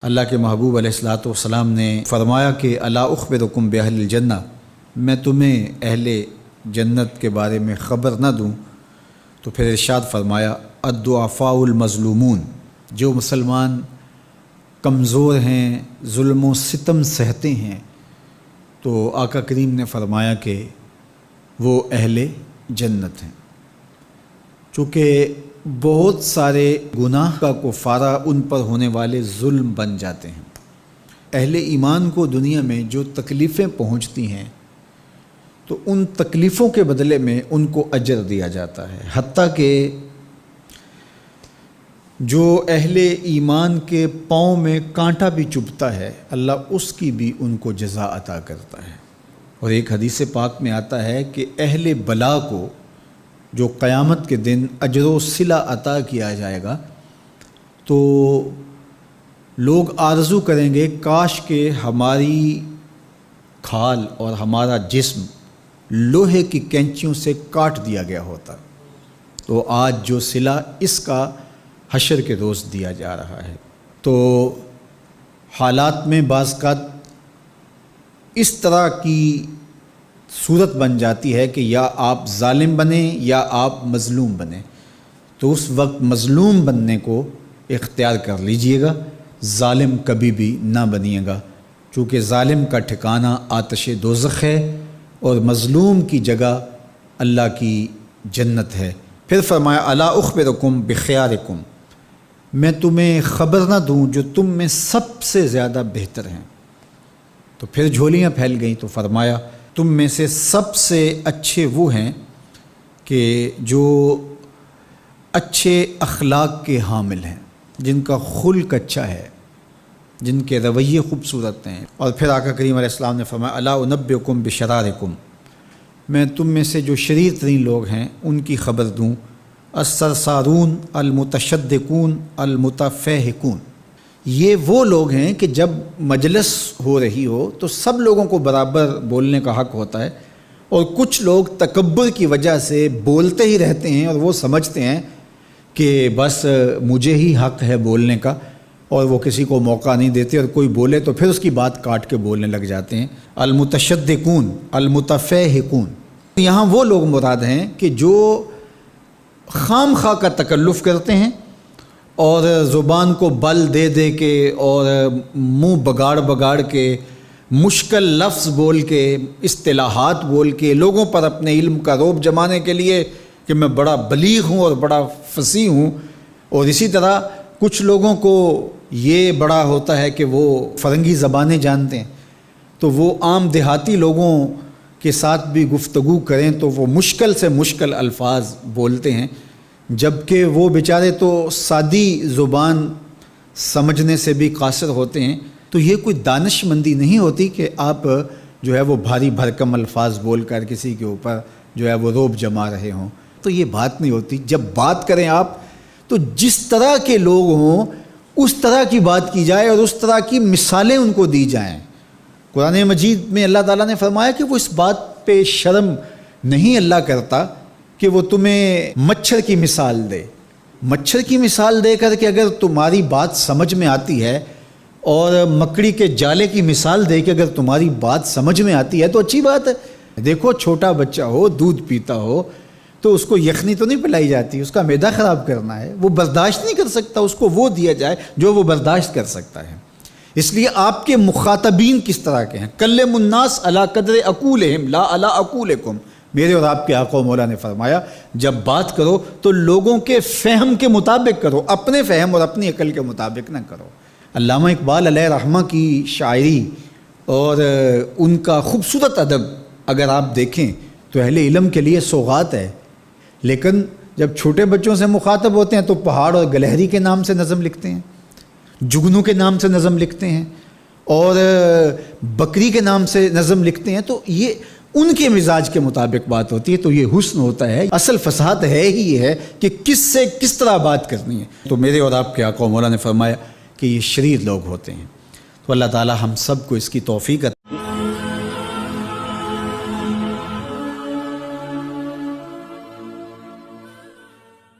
اللہ کے محبوب علیہ الصلوۃ والسلام نے فرمایا کہ الا اخبرکم باہل الجنہ، میں تمہیں اہل جنت کے بارے میں خبر نہ دوں؟ تو پھر ارشاد فرمایا الضعفاء المظلومون، جو مسلمان کمزور ہیں، ظلم و ستم سہتے ہیں، تو آقا کریم نے فرمایا کہ وہ اہل جنت ہیں۔ چونکہ بہت سارے گناہ کا کفارہ ان پر ہونے والے ظلم بن جاتے ہیں۔ اہل ایمان کو دنیا میں جو تکلیفیں پہنچتی ہیں تو ان تکلیفوں کے بدلے میں ان کو اجر دیا جاتا ہے، حتیٰ کہ جو اہل ایمان کے پاؤں میں کانٹا بھی چبھتا ہے اللہ اس کی بھی ان کو جزا عطا کرتا ہے۔ اور ایک حدیث پاک میں آتا ہے کہ اہل بلا کو جو قیامت کے دن اجر و صلہ عطا کیا جائے گا تو لوگ آرزو کریں گے کاش کہ ہماری کھال اور ہمارا جسم لوہے کی کینچیوں سے کاٹ دیا گیا ہوتا، تو آج جو صلہ اس کا حشر کے روز دیا جا رہا ہے۔ تو حالات میں بعض اوقات اس طرح کی صورت بن جاتی ہے کہ یا آپ ظالم بنیں یا آپ مظلوم بنیں، تو اس وقت مظلوم بننے کو اختیار کر لیجئے گا، ظالم کبھی بھی نہ بنیے گا، چونکہ ظالم کا ٹھکانہ آتش دوزخ ہے اور مظلوم کی جگہ اللہ کی جنت ہے۔ پھر فرمایا الا اخبرکم بخیارکم، میں تمہیں خبر نہ دوں جو تم میں سب سے زیادہ بہتر ہیں؟ تو پھر جھولیاں پھیل گئیں، تو فرمایا تم میں سے سب سے اچھے وہ ہیں کہ جو اچھے اخلاق کے حامل ہیں، جن کا خلق اچھا ہے، جن کے رویے خوبصورت ہیں۔ اور پھر آقا کریم علیہ السلام نے فرمایا الا انبئکم بشرارکم، میں تم میں سے جو شریر ترین لوگ ہیں ان کی خبر دوں، السرسارون المتشدقون المتفہقون، یہ وہ لوگ ہیں کہ جب مجلس ہو رہی ہو تو سب لوگوں کو برابر بولنے کا حق ہوتا ہے، اور کچھ لوگ تکبر کی وجہ سے بولتے ہی رہتے ہیں اور وہ سمجھتے ہیں کہ بس مجھے ہی حق ہے بولنے کا، اور وہ کسی کو موقع نہیں دیتے، اور کوئی بولے تو پھر اس کی بات کاٹ کے بولنے لگ جاتے ہیں۔ المتشدقون المتفہقون، یہاں وہ لوگ مراد ہیں کہ جو خام خواہ کا تکلف کرتے ہیں اور زبان کو بل دے دے کے اور منہ بگاڑ بگاڑ کے مشکل لفظ بول کے اصطلاحات بول کے لوگوں پر اپنے علم کا رعب جمانے کے لیے کہ میں بڑا بلیغ ہوں اور بڑا فصیح ہوں، اور اسی طرح کچھ لوگوں کو یہ بڑا ہوتا ہے کہ وہ فرنگی زبانیں جانتے ہیں، تو وہ عام دیہاتی لوگوں کے ساتھ بھی گفتگو کریں تو وہ مشکل سے مشکل الفاظ بولتے ہیں، جبکہ وہ بیچارے تو سادی زبان سمجھنے سے بھی قاصر ہوتے ہیں۔ تو یہ کوئی دانش مندی نہیں ہوتی کہ آپ جو ہے وہ بھاری بھرکم الفاظ بول کر کسی کے اوپر جو ہے وہ رعب جما رہے ہوں، تو یہ بات نہیں ہوتی۔ جب بات کریں آپ تو جس طرح کے لوگ ہوں اس طرح کی بات کی جائے اور اس طرح کی مثالیں ان کو دی جائیں۔ قرآن مجید میں اللہ تعالیٰ نے فرمایا کہ وہ اس بات پہ شرم نہیں اللہ کرتا کہ وہ تمہیں مچھر کی مثال دے، مچھر کی مثال دے کر کہ اگر تمہاری بات سمجھ میں آتی ہے، اور مکڑی کے جالے کی مثال دے کہ اگر تمہاری بات سمجھ میں آتی ہے تو اچھی بات ہے۔ دیکھو چھوٹا بچہ ہو دودھ پیتا ہو تو اس کو یخنی تو نہیں پلائی جاتی، اس کا معدہ خراب کرنا ہے، وہ برداشت نہیں کر سکتا، اس کو وہ دیا جائے جو وہ برداشت کر سکتا ہے۔ اس لیے آپ کے مخاطبین کس طرح کے ہیں، کلموا الناس علی قدر عقولہم لا علی عقولکم، میرے اور آپ کے آقا و مولا نے فرمایا جب بات کرو تو لوگوں کے فہم کے مطابق کرو، اپنے فہم اور اپنی عقل کے مطابق نہ کرو۔ علامہ اقبال علیہ رحمہ کی شاعری اور ان کا خوبصورت ادب اگر آپ دیکھیں تو اہل علم کے لیے سوغات ہے، لیکن جب چھوٹے بچوں سے مخاطب ہوتے ہیں تو پہاڑ اور گلہری کے نام سے نظم لکھتے ہیں، جگنو کے نام سے نظم لکھتے ہیں، اور بکری کے نام سے نظم لکھتے ہیں، تو یہ ان کے مزاج کے مطابق بات ہوتی ہے۔ تو یہ حسن ہوتا ہے، اصل فصاحت ہے ہی یہ ہے کہ کس سے کس طرح بات کرنی ہے۔ تو میرے اور آپ کے آقا و مولا نے فرمایا کہ یہ شریر لوگ ہوتے ہیں، تو اللہ تعالی ہم سب کو اس کی توفیق عطا